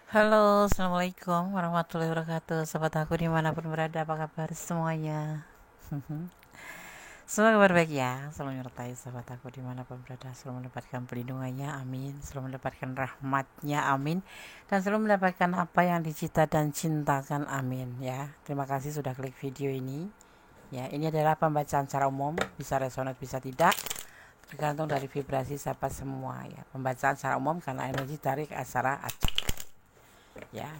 Halo, assalamualaikum warahmatullahi wabarakatuh. Sobat aku dimanapun berada, apa kabar semuanya? Semoga kabar baik ya. Selalu menyertai sahabat aku dimanapun berada, selalu mendapatkan perlindungannya, amin. Selalu mendapatkan rahmatnya, amin. Dan selalu mendapatkan apa yang dicita dan cintakan, amin ya. Terima kasih sudah klik video ini. Ya, ini adalah pembacaan secara umum, bisa resonat bisa tidak, tergantung dari vibrasi siapa semua ya. Pembacaan secara umum karena energi tarik asara acak. Ya,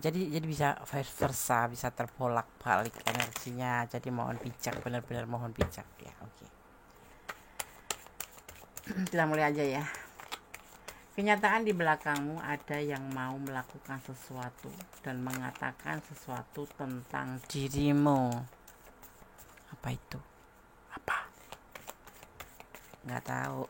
jadi bisa vice versa, bisa terbolak balik energinya, jadi mohon bijak, benar-benar mohon bijak ya. Oke. Kita mulai aja ya. Kenyataan di belakangmu ada yang mau melakukan sesuatu dan mengatakan sesuatu tentang dirimu. Apa itu? Apa? Nggak tahu.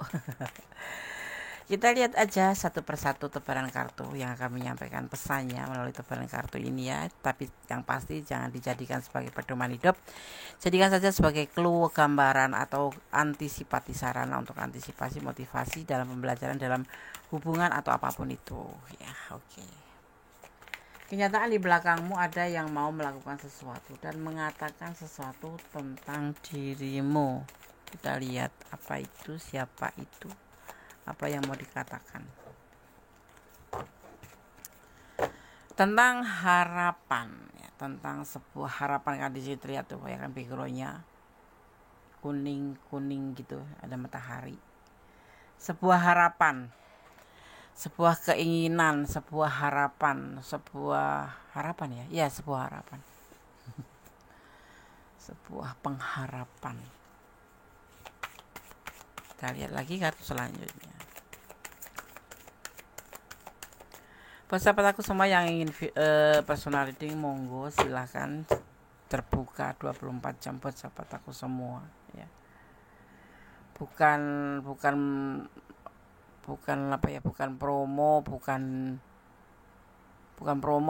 Kita lihat aja satu persatu tebaran kartu yang akan menyampaikan pesannya melalui tebaran kartu ini ya. Tapi yang pasti jangan dijadikan sebagai pedoman hidup. Jadikan saja sebagai clue, gambaran atau antisipasi sarana untuk antisipasi motivasi dalam pembelajaran dalam hubungan atau apapun itu ya. Oke. Kenyataan di belakangmu ada yang mau melakukan sesuatu dan mengatakan sesuatu tentang dirimu. Kita lihat apa itu, siapa itu, apa yang mau dikatakan. Tentang harapan ya, tentang sebuah harapan kan di situ terlihat tuh ya kan backgroundnya kuning gitu, ada matahari. Sebuah harapan, sebuah keinginan, sebuah harapan ya, sebuah harapan, sebuah pengharapan. Kita lihat lagi kartu selanjutnya. Buat sahabat aku semua yang ingin personal reading, monggo silahkan, terbuka 24 jam buat sahabat aku semua ya. Bukan bukan bukan apa ya, bukan promo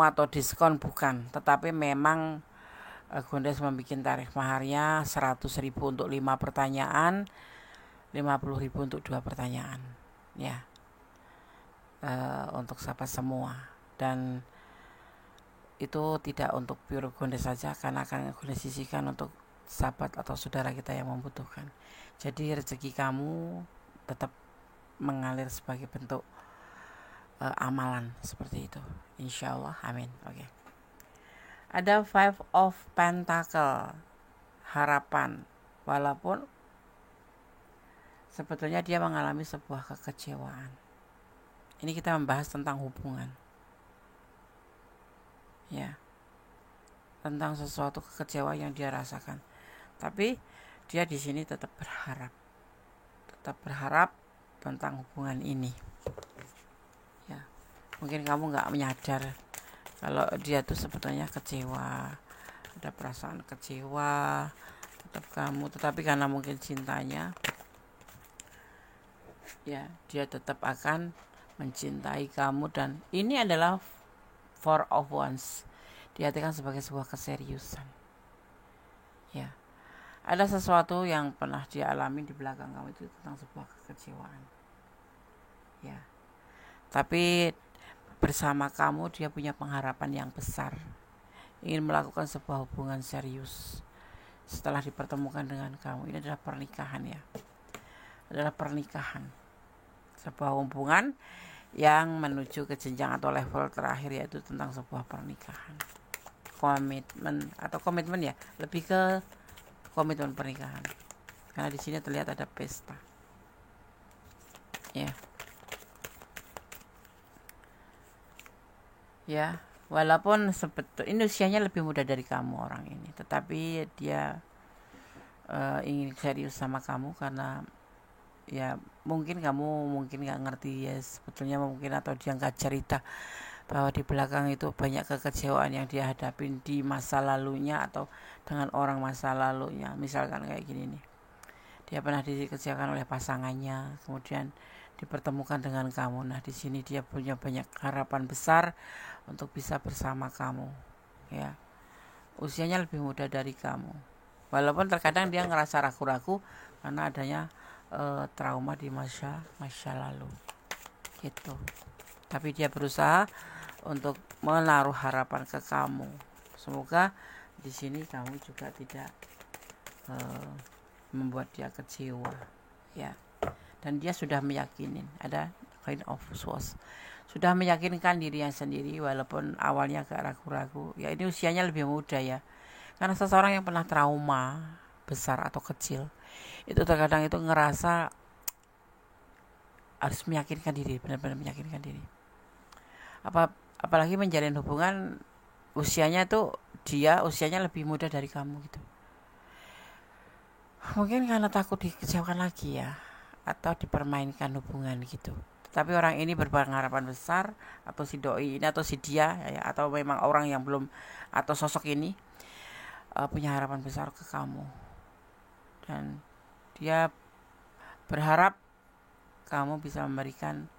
atau diskon, bukan, tetapi memang Gondes membuat tarif maharnya 100.000 untuk 5 pertanyaan, 50.000 untuk 2 pertanyaan ya. Untuk sahabat semua, dan itu tidak untuk pure Gondes saja karena akan Gondes sisihkan untuk sahabat atau saudara kita yang membutuhkan. Jadi rezeki kamu tetap mengalir sebagai bentuk amalan seperti itu, insya Allah, amin. Oke. Ada Five of Pentacle, harapan, walaupun sebetulnya dia mengalami sebuah kekecewaan. Ini kita membahas tentang hubungan ya, tentang sesuatu kekecewaan yang dia rasakan, tapi dia di sini tetap berharap tentang hubungan ini ya. Mungkin kamu nggak menyadar kalau dia tuh sebetulnya kecewa, ada perasaan kecewa tetap kamu, tetapi karena mungkin cintanya ya, dia tetap akan mencintai kamu. Dan ini adalah Four of Wands, diartikan sebagai sebuah keseriusan ya. Ada sesuatu yang pernah dia alami di belakang kamu itu tentang sebuah kekecewaan ya, tapi bersama kamu dia punya pengharapan yang besar, ingin melakukan sebuah hubungan serius setelah dipertemukan dengan kamu. Ini adalah pernikahan ya, adalah pernikahan, sebuah hubungan yang menuju ke jenjang atau level terakhir, yaitu tentang sebuah pernikahan, komitmen ya, lebih ke komitmen pernikahan karena di sini terlihat ada pesta ya. Ya, walaupun sebetulnya ini usianya lebih muda dari kamu orang ini, tetapi dia ingin serius sama kamu karena ya mungkin kamu nggak ngerti ya sebetulnya, mungkin, atau dia nggak cerita bahwa di belakang itu banyak kekecewaan yang dia hadapin di masa lalunya atau dengan orang masa lalunya. Misalkan kayak gini nih, dia pernah dikecewakan oleh pasangannya, kemudian dipertemukan dengan kamu. Nah di sini dia punya banyak harapan besar untuk bisa bersama kamu ya. Usianya lebih muda dari kamu, walaupun terkadang dia ngerasa ragu-ragu karena adanya trauma di masa lalu gitu. Tapi dia berusaha untuk menaruh harapan ke kamu. Semoga di sini kamu juga tidak membuat dia kecewa, ya. Dan dia sudah meyakinin, ada kind of swords, sudah meyakinkan dirinya sendiri walaupun awalnya agak ragu-ragu. Ya, ini usianya lebih muda ya. Karena seseorang yang pernah trauma besar atau kecil itu terkadang itu ngerasa harus meyakinkan diri, benar-benar meyakinkan diri. Apalagi menjalin hubungan usianya tuh dia usianya lebih muda dari kamu gitu. Mungkin karena takut dikecewakan lagi ya, atau dipermainkan hubungan gitu. Tetapi orang ini berpengharapan besar, atau si doi ini atau si dia ya, atau memang orang yang belum, atau sosok ini punya harapan besar ke kamu. Dan dia berharap kamu bisa memberikan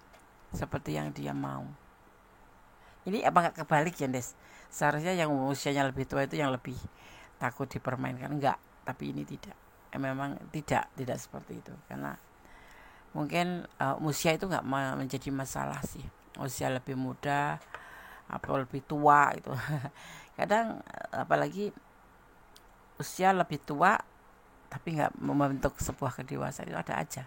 seperti yang dia mau. Ini apa gak kebalik ya, Des? Seharusnya yang usianya lebih tua itu yang lebih takut dipermainkan. Enggak, tapi ini tidak. Memang tidak seperti itu. Karena mungkin usia itu gak menjadi masalah sih. Usia lebih muda atau lebih tua itu. Kadang apalagi usia lebih tua tapi gak membentuk sebuah kedewasaan, itu ada aja.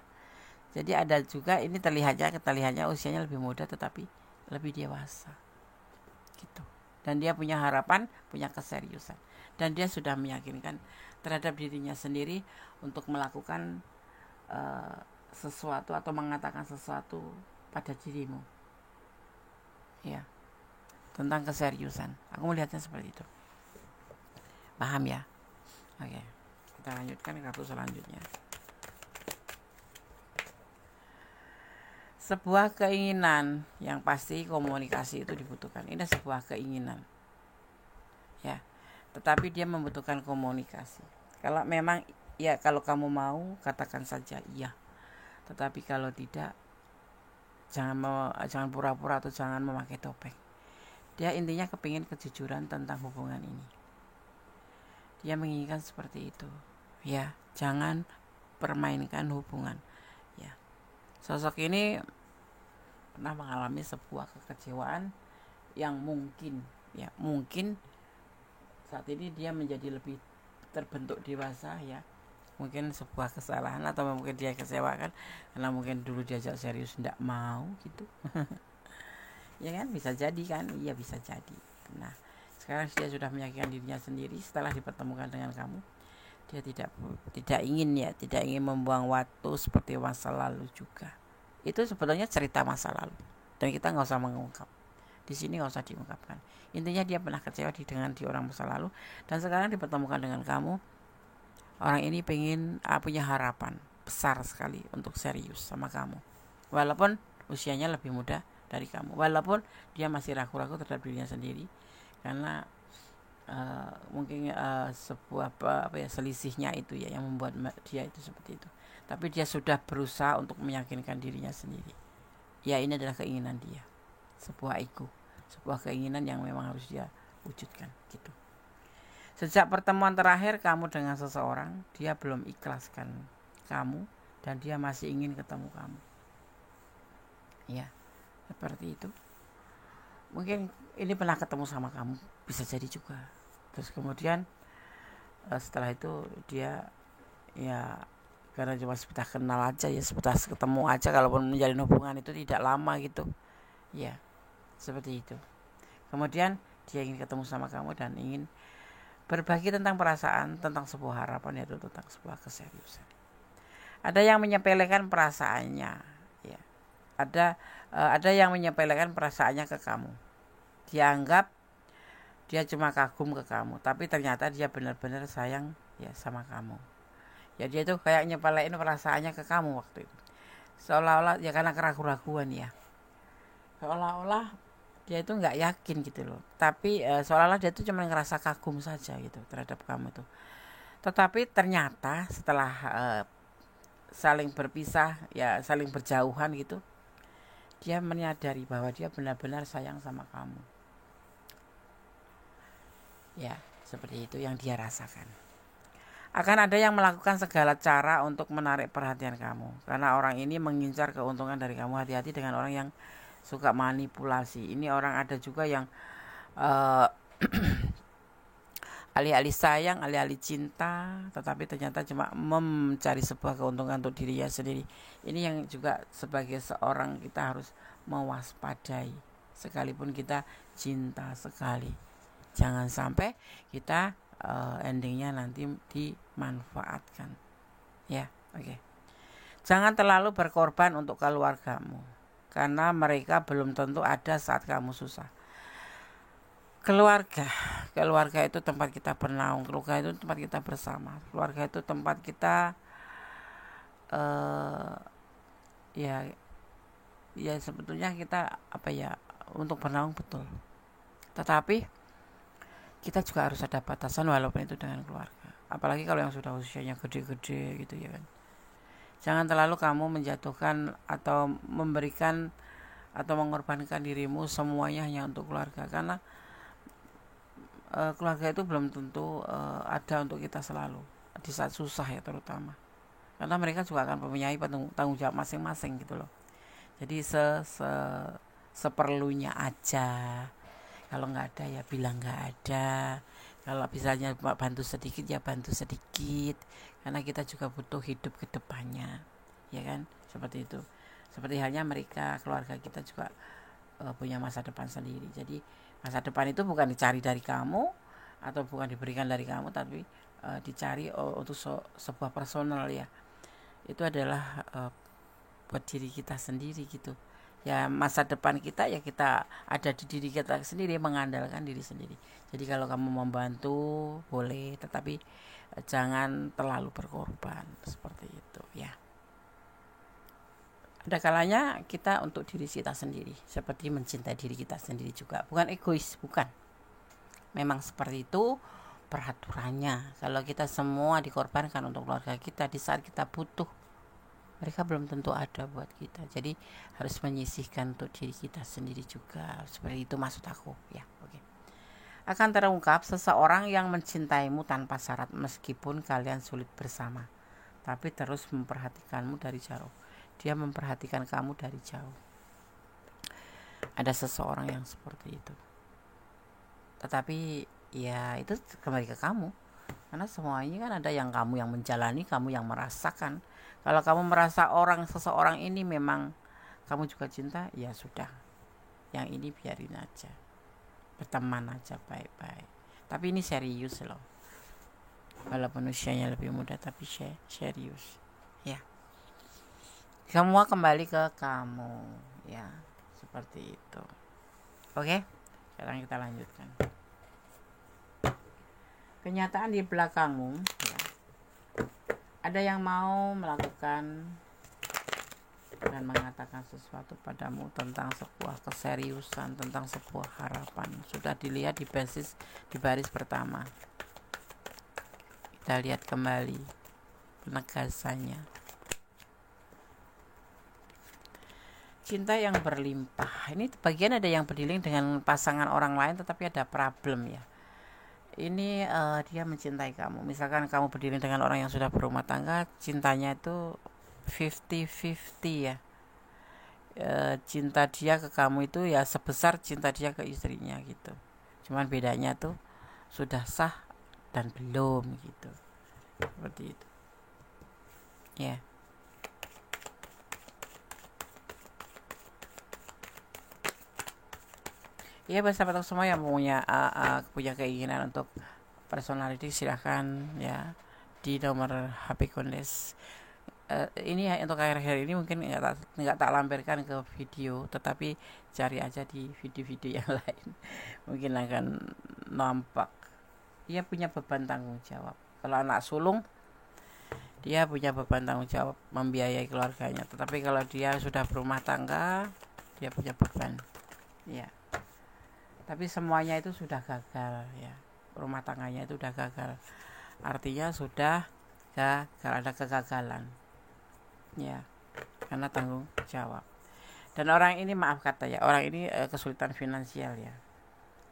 Jadi ada juga ini terlihatnya usianya lebih muda tetapi lebih dewasa gitu. Dan dia punya harapan, punya keseriusan, dan dia sudah meyakinkan terhadap dirinya sendiri untuk melakukan sesuatu atau mengatakan sesuatu pada dirimu, ya, tentang keseriusan. Aku melihatnya seperti itu. Paham ya? Oke, kita lanjutkan kartu selanjutnya. Sebuah keinginan, yang pasti komunikasi itu dibutuhkan. Ini sebuah keinginan, ya, tetapi dia membutuhkan komunikasi. Kalau memang ya, kalau kamu mau katakan saja iya, tetapi kalau tidak jangan pura-pura atau jangan memakai topeng. Dia intinya kepingin kejujuran tentang hubungan ini. Dia menginginkan seperti itu, ya. Jangan permainkan hubungan, ya. Sosok ini pernah mengalami sebuah kekecewaan yang mungkin saat ini dia menjadi lebih terbentuk dewasa, ya. Mungkin sebuah kesalahan atau mungkin dia kecewakan karena mungkin dulu diajak serius tidak mau gitu. Ya kan, bisa jadi kan, iya bisa jadi. Nah, sekarang dia sudah meyakinkan dirinya sendiri setelah dipertemukan dengan kamu. Dia tidak ingin membuang waktu seperti masa lalu juga. Itu sebetulnya cerita masa lalu dan kita nggak usah mengungkap di sini, nggak usah diungkapkan. Intinya dia pernah kecewa dengan orang masa lalu dan sekarang dipertemukan dengan kamu. Orang ini punya harapan besar sekali untuk serius sama kamu, walaupun usianya lebih muda dari kamu, walaupun dia masih ragu-ragu terhadap dirinya sendiri karena mungkin sebuah selisihnya itu ya yang membuat dia itu seperti itu. Tapi dia sudah berusaha untuk meyakinkan dirinya sendiri. Ya, ini adalah keinginan dia, sebuah ego, sebuah keinginan yang memang harus dia wujudkan gitu. Sejak pertemuan terakhir kamu dengan seseorang, dia belum ikhlaskan kamu dan dia masih ingin ketemu kamu. Ya, seperti itu. Mungkin ini pernah ketemu sama kamu, bisa jadi juga. Terus kemudian setelah itu dia ya karena cuma sebentar kenal aja ya, sebentar ketemu aja, kalaupun menjalin hubungan itu tidak lama gitu. Ya, seperti itu. Kemudian dia ingin ketemu sama kamu dan ingin berbagi tentang perasaan, tentang sebuah harapan, yaitu tentang sebuah keseriusan. Ada yang menyepelekan perasaannya, ya. Ada yang menyepelekan perasaannya ke kamu. Dia anggap dia cuma kagum ke kamu, tapi ternyata dia benar-benar sayang ya sama kamu. Ya, dia itu kayak nyepelein perasaannya ke kamu waktu itu. Seolah-olah ya karena keraguan-raguan ya. Seolah-olah dia itu nggak yakin gitu loh. Tapi seolah-olah dia itu cuma ngerasa kagum saja gitu terhadap kamu itu. Tetapi ternyata setelah saling berpisah ya, saling berjauhan gitu, dia menyadari bahwa dia benar-benar sayang sama kamu. Ya, seperti itu yang dia rasakan. Akan ada yang melakukan segala cara untuk menarik perhatian kamu, karena orang ini mengincar keuntungan dari kamu. Hati-hati dengan orang yang suka manipulasi. Ini orang ada juga yang uh, alih-alih sayang, alih-alih cinta, tetapi ternyata cuma mencari sebuah keuntungan untuk dirinya sendiri. Ini yang juga sebagai seorang kita harus mewaspadai. Sekalipun kita cinta sekali, jangan sampai kita endingnya nanti dimanfaatkan. Ya, oke. Jangan terlalu berkorban untuk keluargamu, karena mereka belum tentu ada saat kamu susah. Keluarga itu tempat kita bernaung, keluarga itu tempat kita bersama, keluarga itu tempat kita ya sebetulnya kita untuk bernaung, betul, tetapi kita juga harus ada batasan walaupun itu dengan keluarga, apalagi kalau yang sudah usianya gede-gede gitu ya kan. Jangan terlalu kamu menjatuhkan atau memberikan atau mengorbankan dirimu semuanya hanya untuk keluarga, karena keluarga itu belum tentu ada untuk kita selalu di saat susah ya, terutama karena mereka juga akan mempunyai tanggung jawab masing-masing gitu loh. Jadi seperlunya aja. Kalau nggak ada ya bilang nggak ada. Kalau misalnya bantu sedikit ya bantu sedikit, karena kita juga butuh hidup ke depannya, ya kan, seperti itu. Seperti halnya mereka, keluarga kita juga punya masa depan sendiri. Jadi masa depan itu bukan dicari dari kamu atau bukan diberikan dari kamu, tapi dicari untuk sebuah personal ya. Itu adalah buat diri kita sendiri gitu. Ya masa depan kita ya kita ada di diri kita sendiri, mengandalkan diri sendiri. Jadi kalau kamu membantu boleh, tetapi jangan terlalu berkorban seperti itu ya. Ada kalanya kita untuk diri kita sendiri, seperti mencintai diri kita sendiri juga. Bukan egois, bukan. Memang seperti itu peraturannya. Kalau kita semua dikorbankan untuk keluarga kita di saat kita butuh, mereka belum tentu ada buat kita. Jadi harus menyisihkan untuk diri kita sendiri juga. Seperti itu maksud aku ya. Oke. Akan terungkap seseorang yang mencintaimu tanpa syarat meskipun kalian sulit bersama, tapi terus memperhatikanmu dari jauh. Dia memperhatikan kamu dari jauh. Ada seseorang yang seperti itu. Tetapi ya itu kembali ke kamu. Karena semuanya kan ada yang kamu yang menjalani, kamu yang merasakan. Kalau kamu merasa seseorang ini memang kamu juga cinta, ya sudah. Yang ini biarin aja. Berteman aja baik-baik. Tapi ini serius loh. Walaupun usianya lebih muda, tapi serius. Ya. Semua kembali ke kamu ya, seperti itu. Oke, sekarang kita lanjutkan. Kenyataan di belakangmu ya. Ada yang mau melakukan dan mengatakan sesuatu padamu tentang sebuah keseriusan, tentang sebuah harapan. Sudah dilihat di baris pertama. Kita lihat kembali penegasannya. Cinta yang berlimpah. Ini bagian ada yang berdiling dengan pasangan orang lain, tetapi ada problem ya. Ini dia mencintai kamu. Misalkan kamu berdiling dengan orang yang sudah berumah tangga, cintanya itu 50-50 ya. Cinta dia ke kamu itu ya sebesar cinta dia ke istrinya gitu. Cuman bedanya tuh sudah sah dan belum gitu. Seperti itu. Ya. Ya, sahabat semua yang punya keinginan untuk personality, silahkan ya di nomor HP Kondes. Ini ya untuk akhir-akhir ini mungkin nggak tak lampirkan ke video, tetapi cari aja di video-video yang lain, mungkin akan nampak. Dia punya beban tanggung jawab. Kalau anak sulung, dia punya beban tanggung jawab membiayai keluarganya. Tetapi kalau dia sudah berumah tangga, dia punya beban. Ya. Tapi semuanya itu sudah gagal ya. Rumah tangganya itu sudah gagal. Artinya sudah ada kegagalan. Ya. Karena tanggung jawab. Dan orang ini maaf kata ya, orang ini kesulitan finansial ya.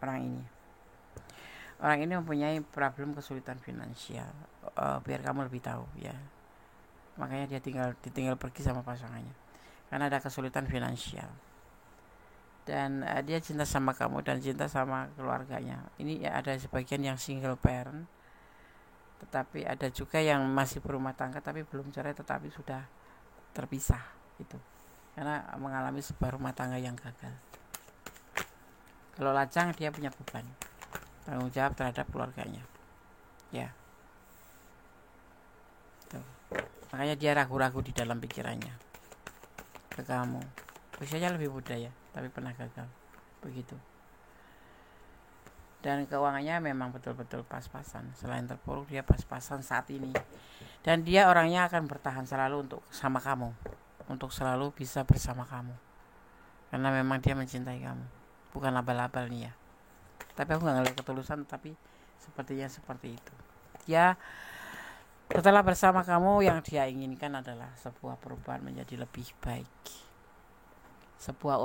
Orang ini mempunyai problem kesulitan finansial. Biar kamu lebih tahu ya. Makanya dia ditinggal pergi sama pasangannya. Karena ada kesulitan finansial. dan dia cinta sama kamu dan cinta sama keluarganya. Ini ya, ada sebagian yang single parent, tetapi ada juga yang masih berumah tangga tapi belum cerai tetapi sudah terpisah gitu, karena mengalami sebuah rumah tangga yang gagal. Kalau lajang dia punya beban tanggung jawab terhadap keluarganya, ya. Tuh. Makanya dia ragu-ragu di dalam pikirannya ke kamu. Usianya lebih muda ya, tapi pernah gagal. Begitu. Dan keuangannya memang betul-betul pas-pasan. Selain terpuruk, dia pas-pasan saat ini. Dan dia orangnya akan bertahan selalu untuk sama kamu, untuk selalu bisa bersama kamu, karena memang dia mencintai kamu. Bukan abal-abal nih ya. Tapi aku gak ngeliat ketulusan, tapi sepertinya seperti itu. Dia setelah bersama kamu, yang dia inginkan adalah sebuah perubahan menjadi lebih baik. Sebuah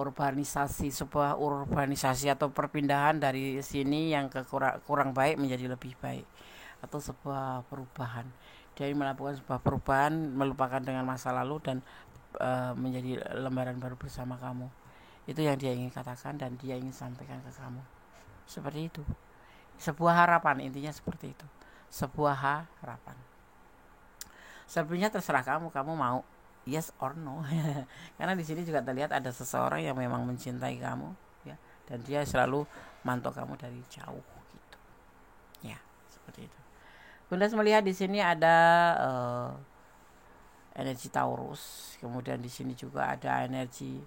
urbanisasi atau perpindahan dari sini yang ke kurang baik menjadi lebih baik, atau sebuah perubahan. Dia melakukan sebuah perubahan, melupakan dengan masa lalu dan menjadi lembaran baru bersama kamu. Itu yang dia ingin katakan dan dia ingin sampaikan ke kamu. Seperti itu. Sebuah harapan, intinya seperti itu. Sebuah harapan. Sebenarnya terserah kamu mau yes or no. Karena di sini juga terlihat ada seseorang yang memang mencintai kamu, ya, dan dia selalu mantau kamu dari jauh gitu. Ya, seperti itu. Bunda melihat di sini ada energi Taurus, kemudian di sini juga ada energi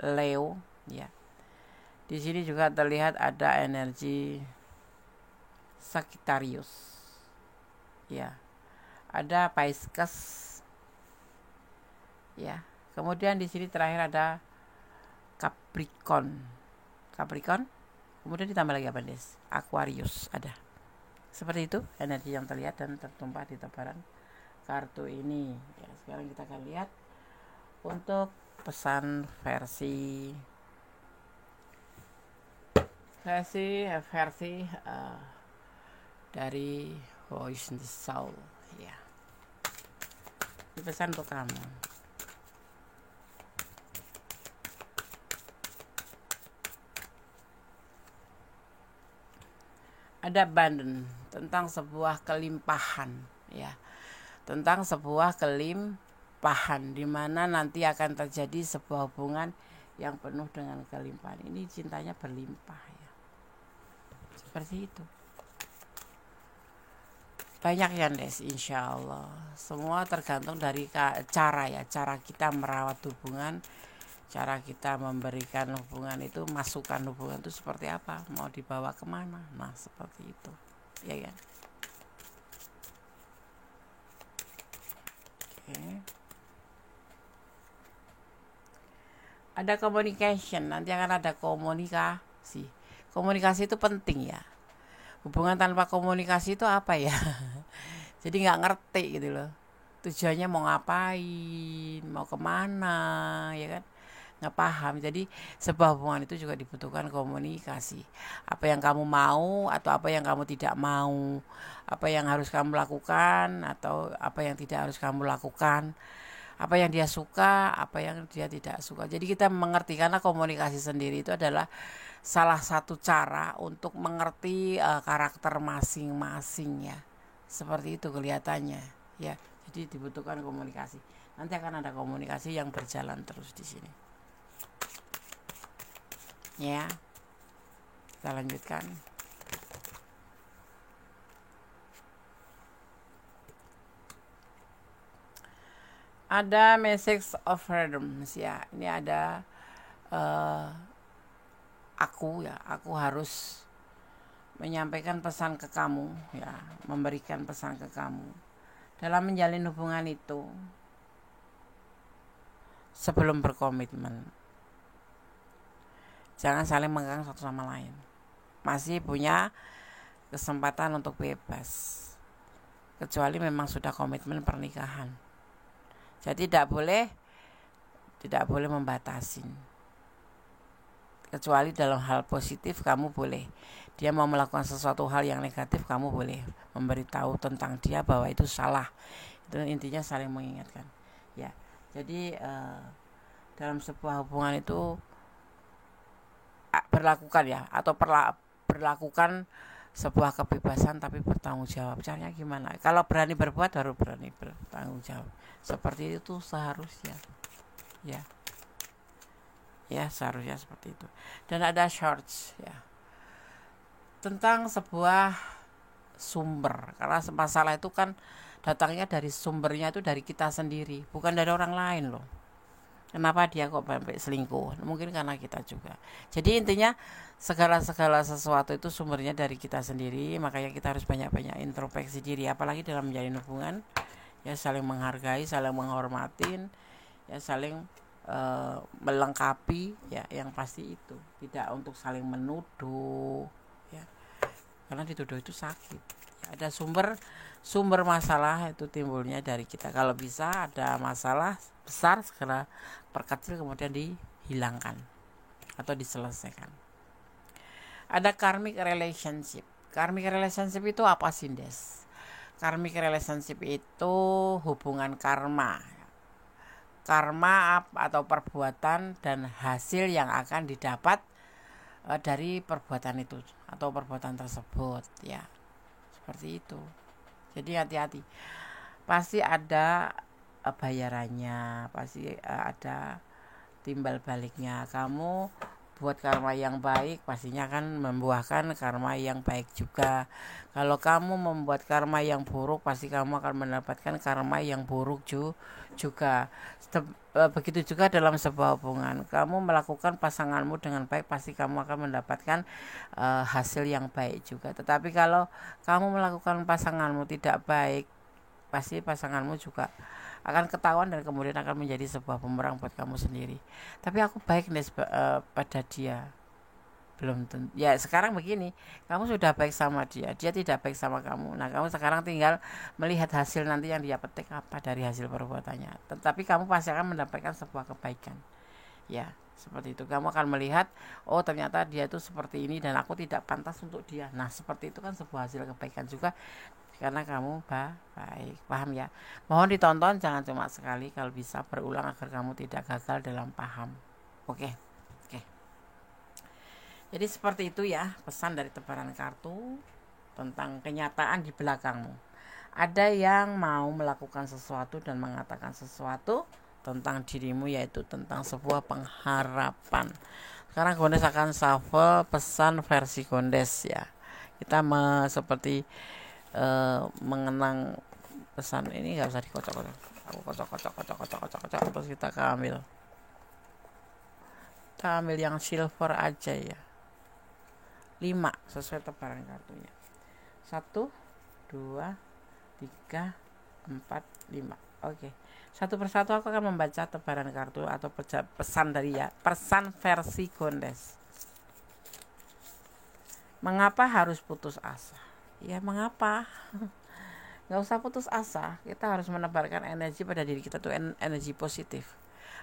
Leo, ya. Di sini juga terlihat ada energi Sagittarius. Ya. Ada Pisces. Ya. Kemudian di sini terakhir ada Capricorn. Kemudian ditambah lagi apa, Des? Aquarius ada. Seperti itu energi yang terlihat dan tertumpah di tebaran kartu ini. Ya, sekarang kita akan lihat untuk pesan versi dari Voice in the Soul, ya. Ini pesan untuk kamu. Ada abundance, tentang sebuah kelimpahan, ya. Tentang sebuah kelimpahan di mana nanti akan terjadi sebuah hubungan yang penuh dengan kelimpahan. Ini cintanya berlimpah, ya. Seperti itu. Banyak ya, Des, insya Allah. Semua tergantung dari cara kita merawat hubungan, cara kita memberikan hubungan itu, masukan hubungan itu seperti apa, mau dibawa kemana. Nah, seperti itu, ya kan. Oke. Ada communication, nanti akan ada komunikasi. Komunikasi itu penting, ya. Hubungan tanpa komunikasi itu apa ya? Jadi nggak ngerti gitu loh. Tujuannya mau ngapain, mau kemana, ya kan? Nggak paham. Jadi sebuah hubungan itu juga dibutuhkan komunikasi. Apa yang kamu mau atau apa yang kamu tidak mau, apa yang harus kamu lakukan atau apa yang tidak harus kamu lakukan, apa yang dia suka, apa yang dia tidak suka. Jadi kita mengerti, karena komunikasi sendiri itu adalah salah satu cara untuk mengerti karakter masing-masing, ya. Seperti itu kelihatannya, ya. Jadi dibutuhkan komunikasi. Nanti akan ada komunikasi yang berjalan terus di sini. Ya. Kita lanjutkan. Ada message of freedom, ya. Ini ada aku harus menyampaikan pesan ke kamu, ya, memberikan pesan ke kamu dalam menjalin hubungan itu. Sebelum berkomitmen, jangan saling mengganggu satu sama lain. Masih punya kesempatan untuk bebas, kecuali memang sudah komitmen pernikahan. Jadi tidak boleh membatasin. Kecuali dalam hal positif kamu boleh. Dia mau melakukan sesuatu hal yang negatif, kamu boleh memberitahu tentang dia bahwa itu salah. Itu intinya saling mengingatkan, ya. Jadi dalam sebuah hubungan itu berlakukan ya, atau berlakukan sebuah kebebasan tapi bertanggung jawab. Caranya gimana? Kalau berani berbuat baru berani bertanggung jawab. Seperti itu seharusnya. Ya. Ya, seharusnya seperti itu. Dan ada shorts ya. Tentang sebuah sumber. Karena masalah itu kan datangnya dari sumbernya itu dari kita sendiri, bukan dari orang lain loh. Kenapa dia kok sampai selingkuh? Mungkin karena kita juga. Jadi intinya segala sesuatu itu sumbernya dari kita sendiri. Makanya kita harus banyak-banyak introspeksi diri. Apalagi dalam menjalin hubungan, ya saling menghargai, saling menghormatin, ya saling melengkapi. Ya yang pasti itu. Tidak untuk saling menuduh. Ya, karena dituduh itu sakit. Ya, ada sumber masalah itu timbulnya dari kita. Kalau bisa ada masalah besar segera perkecil kemudian dihilangkan atau diselesaikan. Ada karmic relationship. Karmic relationship itu apa sih, Des? Karmic relationship itu hubungan karma. Karma atau perbuatan dan hasil yang akan didapat dari perbuatan itu atau perbuatan tersebut, ya. Seperti itu. Jadi hati-hati. Pasti ada bayarannya, pasti ada timbal baliknya. Kamu buat karma yang baik pastinya akan membuahkan karma yang baik juga. Kalau kamu membuat karma yang buruk pasti kamu akan mendapatkan karma yang buruk juga. Begitu juga dalam sebuah hubungan. Kamu melakukan pasanganmu dengan baik pasti kamu akan mendapatkan hasil yang baik juga. Tetapi kalau kamu melakukan pasanganmu tidak baik, pasti pasanganmu juga akan ketahuan dan kemudian akan menjadi sebuah bumerang buat kamu sendiri. Tapi aku baik nih pada dia, belum tentu. Ya sekarang begini, kamu sudah baik sama dia tidak baik sama kamu. Nah kamu sekarang tinggal melihat hasil nanti yang dia petik apa dari hasil perbuatannya. Tetapi kamu pasti akan mendapatkan sebuah kebaikan. Ya seperti itu. Kamu akan melihat, oh ternyata dia itu seperti ini dan aku tidak pantas untuk dia. Nah seperti itu kan sebuah hasil kebaikan juga, karena kamu baik. Paham ya? Mohon ditonton, jangan cuma sekali, kalau bisa berulang agar kamu tidak gagal dalam paham. Oke. Jadi seperti itu ya pesan dari tebaran kartu tentang kenyataan di belakangmu. Ada yang mau melakukan sesuatu dan mengatakan sesuatu tentang dirimu, yaitu tentang sebuah pengharapan. Sekarang Gondes akan shuffle pesan versi Gondes ya. Kita seperti mengenang pesan ini, nggak usah dikocok-kocok. Aku kocok terus kita ambil yang silver aja ya. 5 sesuai tebaran kartunya. 1 2 3 4 5. Oke. Satu persatu aku akan membaca tebaran kartu atau pesan dari pesan versi Gondes. Mengapa harus putus asa? Ya mengapa? Gak usah putus asa. Kita harus menebarkan energi pada diri kita tuh, energi positif.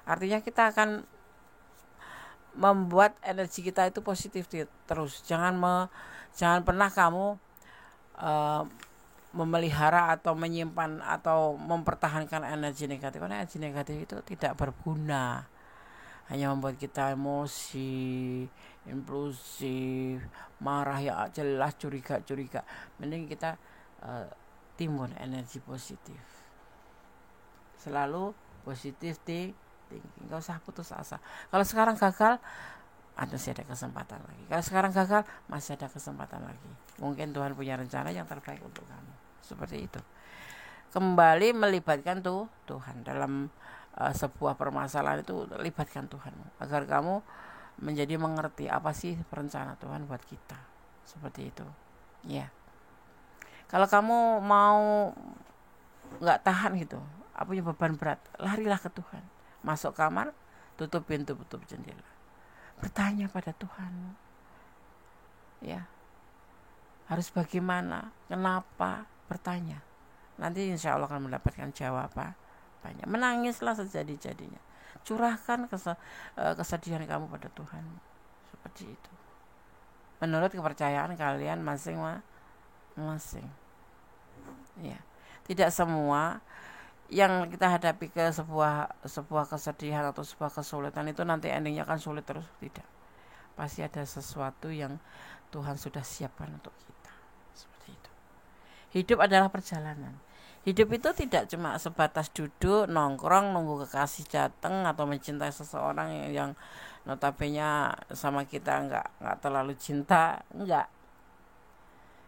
Artinya kita akan membuat energi kita itu positif terus. Jangan pernah kamu memelihara atau menyimpan atau mempertahankan energi negatif. Karena energi negatif itu tidak berguna, hanya membuat kita emosi, impulsif, marah ya jelas, curiga. Mending kita timbun energi positif, selalu positif thinking. Gak usah putus asa. Kalau sekarang gagal, masih ada kesempatan lagi. Kalau sekarang gagal, masih ada kesempatan lagi. Mungkin Tuhan punya rencana yang terbaik untuk kamu. Seperti itu. Kembali melibatkan Tuhan dalam sebuah permasalahan itu. Libatkan Tuhan agar kamu menjadi mengerti apa sih rencana Tuhan buat kita. Seperti itu. Ya. Kalau kamu mau nggak tahan gitu, punya beban berat, larilah ke Tuhan. Masuk kamar, tutup pintu, tutup jendela. Bertanya pada Tuhan. Ya. Harus bagaimana? Kenapa? Bertanya. Nanti insya Allah akan mendapatkan jawaban banyak. Menangislah sejadi-jadinya. Curahkan kesedihan kamu pada Tuhan. Seperti itu. Menurut kepercayaan kalian masing-masing. Ya. Tidak semua yang kita hadapi sebuah kesedihan atau sebuah kesulitan itu nanti endingnya akan sulit terus, tidak. Pasti ada sesuatu yang Tuhan sudah siapkan untuk kita. Seperti itu. Hidup adalah perjalanan. Hidup itu tidak cuma sebatas duduk, nongkrong, nunggu kekasih datang atau mencintai seseorang yang notabene sama kita nggak terlalu cinta, enggak.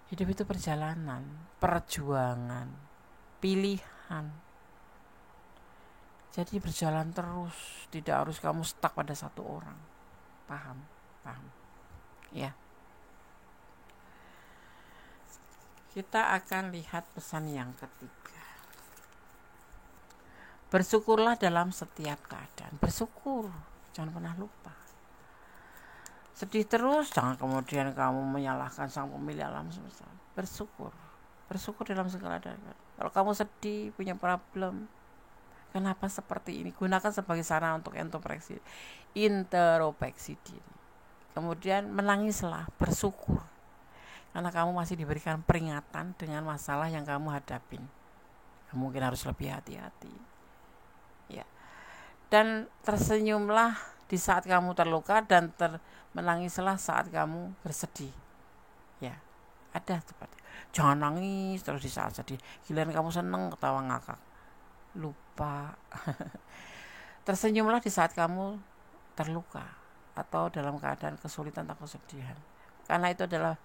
Hidup itu perjalanan, perjuangan, pilihan. Jadi berjalan terus, tidak harus kamu stuck pada satu orang. Paham? Ya. Kita akan lihat pesan yang ketiga. Bersyukurlah dalam setiap keadaan. Bersyukur, jangan pernah lupa. Sedih terus, jangan kemudian kamu menyalahkan sang pemilik alam semesta. Bersyukur dalam segala keadaan. Kalau kamu sedih, punya problem, kenapa seperti ini? Gunakan sebagai sarana untuk introspeksi diri. Kemudian menangislah, bersyukur. Karena kamu masih diberikan peringatan dengan masalah yang kamu hadapin. Kamu mungkin harus lebih hati-hati. Ya. Dan tersenyumlah di saat kamu terluka dan menangislah saat kamu bersedih. Ya. Ada seperti. Jangan nangis terus di saat sedih. Giliran kamu seneng ketawa ngakak. Lupa. Tersenyumlah di saat kamu terluka atau dalam keadaan kesulitan atau kesedihan. Karena itu adalah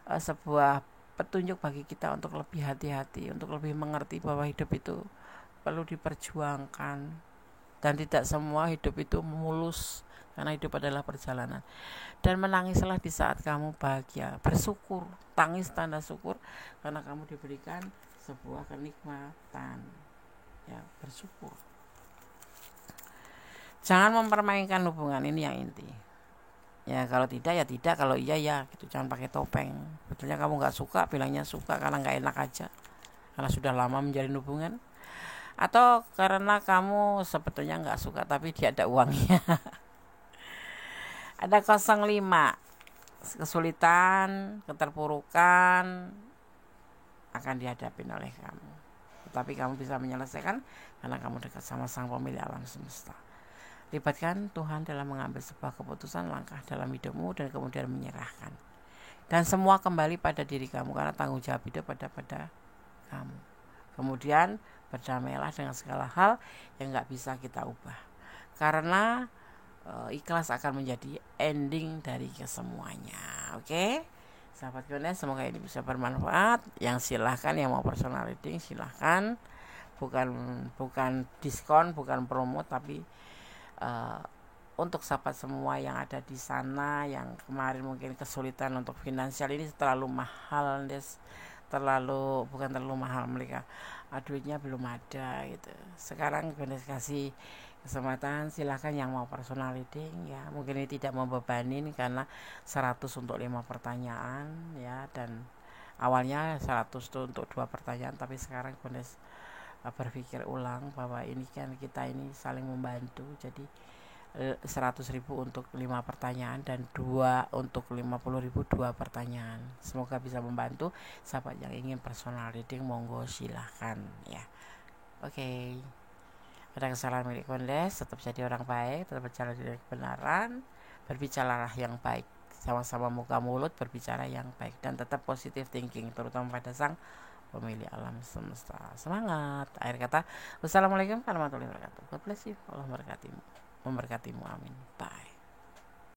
sebuah petunjuk bagi kita untuk lebih hati-hati, untuk lebih mengerti bahwa hidup itu perlu diperjuangkan dan tidak semua hidup itu mulus, karena hidup adalah perjalanan. Dan menangislah di saat kamu bahagia, bersyukur, tangis tanda syukur karena kamu diberikan sebuah kenikmatan. Ya, bersyukur. Jangan mempermainkan hubungan, ini yang inti. Ya kalau tidak ya tidak, kalau iya ya gitu. Jangan pakai topeng. Betulnya kamu nggak suka, bilangnya suka karena nggak enak aja, karena sudah lama menjalin hubungan, atau karena kamu sebetulnya nggak suka tapi dia ada uangnya. Ada 05, kesulitan, keterpurukan akan dihadapi oleh kamu, tetapi kamu bisa menyelesaikan karena kamu dekat sama sang pemilik alam semesta. Libatkan Tuhan dalam mengambil sebuah keputusan, langkah dalam hidupmu, dan kemudian menyerahkan. Dan semua kembali pada diri kamu, karena tanggung jawab hidup pada kamu. Kemudian berdamailah dengan segala hal yang gak bisa kita ubah. Karena ikhlas akan menjadi ending dari kesemuanya. Oke? Sahabat Gones, semoga ini bisa bermanfaat. Yang silahkan, yang mau personal reading silahkan. Bukan diskon, bukan promo, tapi untuk sahabat semua yang ada di sana yang kemarin mungkin kesulitan untuk finansial, ini terlalu mahal, bukan terlalu mahal mereka, duitnya belum ada gitu. Sekarang gue kasih kesempatan, silahkan yang mau personal reading ya. Mungkin ini tidak membebanin karena 100 untuk 5 pertanyaan ya, dan awalnya 100 itu untuk 2 pertanyaan, tapi sekarang gue berpikir ulang bahwa ini kan kita ini saling membantu, jadi 100.000 untuk 5 pertanyaan dan 2 untuk 50.000 2 pertanyaan. Semoga bisa membantu sahabat yang ingin personal reading, monggo silahkan ya. Oke. Ada kesalahan milik Kondes, tetap jadi orang baik, tetap berbicara dengan kebenaran, berbicaralah yang baik, sama-sama muka mulut berbicara yang baik, dan tetap positive thinking, terutama pada sang pemilik alam semesta. Semangat. Akhir kata, wassalamualaikum warahmatullahi wabarakatuh. God bless you. Allah memberkatimu. Amin. Bye.